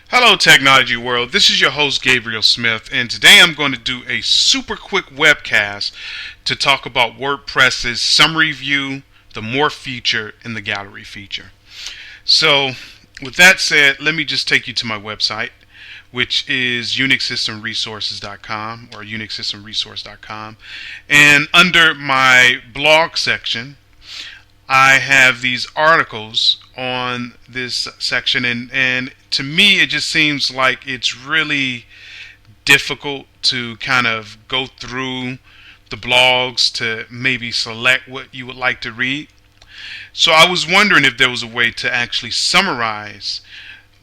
Hello, technology world. This is your host, Gabriel Smith, and today I'm going to do a super quick webcast to talk about WordPress's summary view, the more feature, and the gallery feature. So, with that said, let me just take you to my website, which is unixsystemresources.com or unixsystemresource.com. And under my blog section, I have these articles on this section, and to me, it just seems like it's really difficult to kind of go through the blogs to maybe select what you would like to read. So I was wondering if there was a way to actually summarize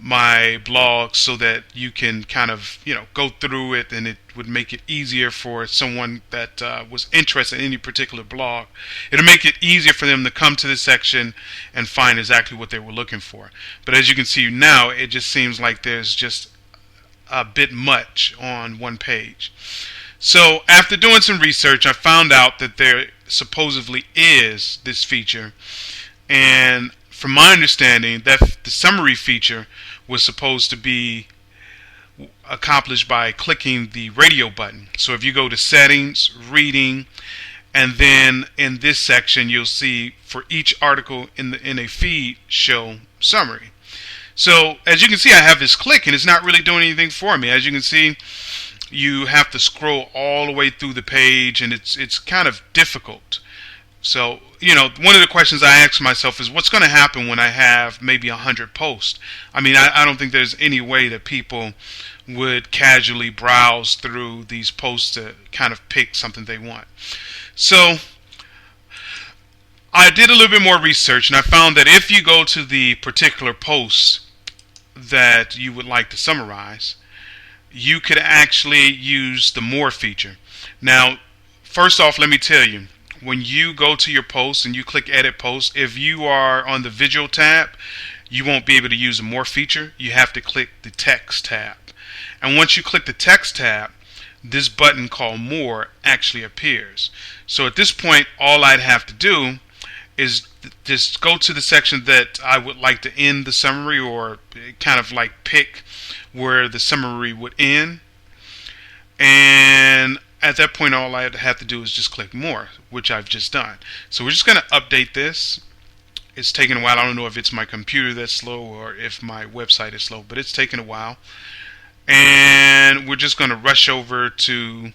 my blog so that you can kind of go through it, and it would make it easier for someone that was interested in any particular blog. It'll make it easier for them to come to this section and find exactly what they were looking for. But as you can see now, it just seems like there's just a bit much on one page. So after doing some research, I found out that there supposedly is this feature, and from my understanding, that the summary feature was supposed to be accomplished by clicking the radio button. So if you go to settings, reading, and then in this section you'll see for each article in a feed, show summary. So as you can see, I have this click and it's not really doing anything for me. As you can see, you have to scroll all the way through the page, and it's kind of difficult. So, one of the questions I ask myself is, what's going to happen when I have maybe 100 posts? I mean, I don't think there's any way that people would casually browse through these posts to kind of pick something they want. So, I did a little bit more research, and I found that if you go to the particular posts that you would like to summarize, you could actually use the more feature. Now, first off, let me tell you, when you go to your post and you click edit post, if you are on the visual tab, you won't be able to use the more feature. You have to click the text tab. And once you click the text tab, this button called more actually appears. So at this point, all I'd have to do is just go to the section that I would like to end the summary, or kind of like pick where the summary would end. And at that point, all I have to do is just click more, which I've just done. So we're just going to update this. It's taking a while. I don't know if it's my computer that's slow or if my website is slow, but it's taking a while. And we're just going to rush over to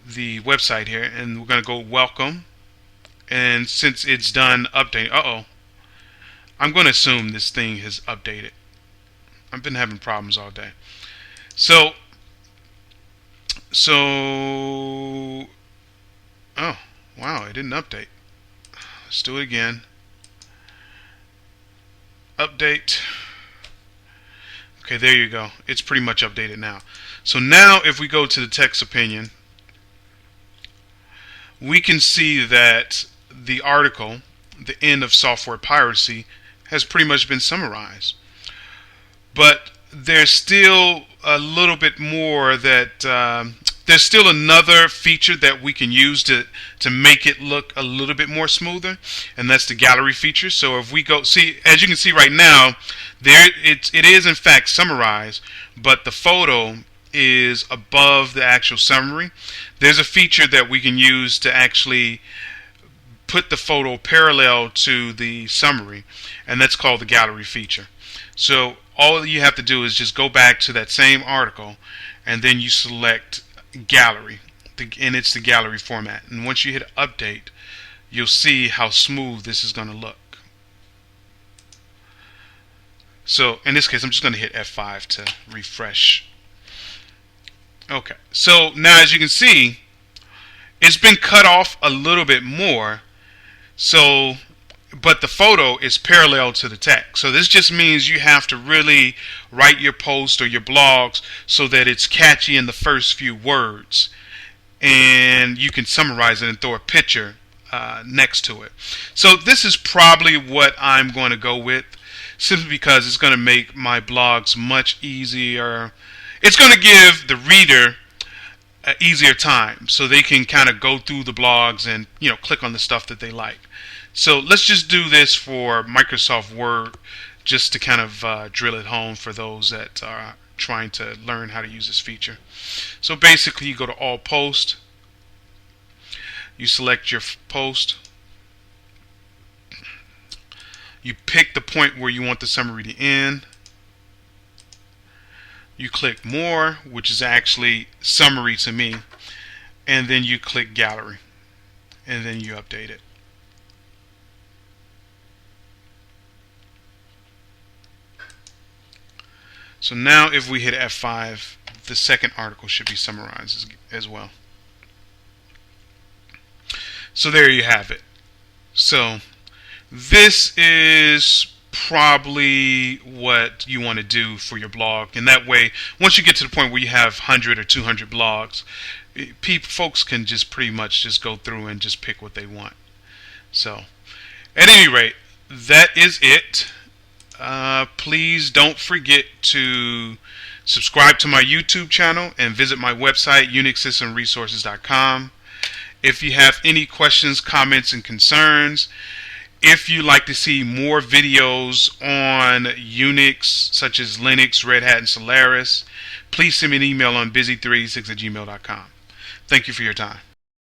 the website here, and we're going to go welcome. And since it's done updating, I'm going to assume this thing has updated. I've been having problems all day. So, oh, wow, it didn't update. Let's do it again. Update. Okay, there you go. It's pretty much updated now. So now if we go to the text opinion, we can see that the article, The End of Software Piracy, has pretty much been summarized. But there's still a little bit more that there's still another feature that we can use to make it look a little bit more smoother, and that's the gallery feature. So if we go see, as you can see right now, it is in fact summarized, but the photo is above the actual summary. There's a feature that we can use to actually put the photo parallel to the summary, and that's called the gallery feature. So all you have to do is just go back to that same article, and then you select gallery, and it's the gallery format. And once you hit update, you'll see how smooth this is going to look. So in this case, I'm just going to hit F5 to refresh. Okay, so now as you can see, it's been cut off a little bit more. So, but the photo is parallel to the text. So this just means you have to really write your post or your blogs so that it's catchy in the first few words, and you can summarize it and throw a picture next to it. So this is probably what I'm going to go with, simply because it's going to make my blogs much easier. It's going to give the reader an easier time, so they can kind of go through the blogs and click on the stuff that they like. So let's just do this for Microsoft Word just to kind of drill it home for those that are trying to learn how to use this feature. So basically, you go to all post, you select your post, you pick the point where you want the summary to end, you click more, which is actually summary to me, and then you click gallery, and then you update it. So now if we hit F5, the second article should be summarized as well. So there you have it. So this is probably what you want to do for your blog, and that way once you get to the point where you have 100 or 200 blogs, folks can just pretty much just go through and just pick what they want. So at any rate, that is it. Please don't forget to subscribe to my YouTube channel and visit my website, unixsystemresources.com. If you have any questions, comments, and concerns, if you'd like to see more videos on Unix, such as Linux, Red Hat, and Solaris, please send me an email on busy386@gmail.com. Thank you for your time.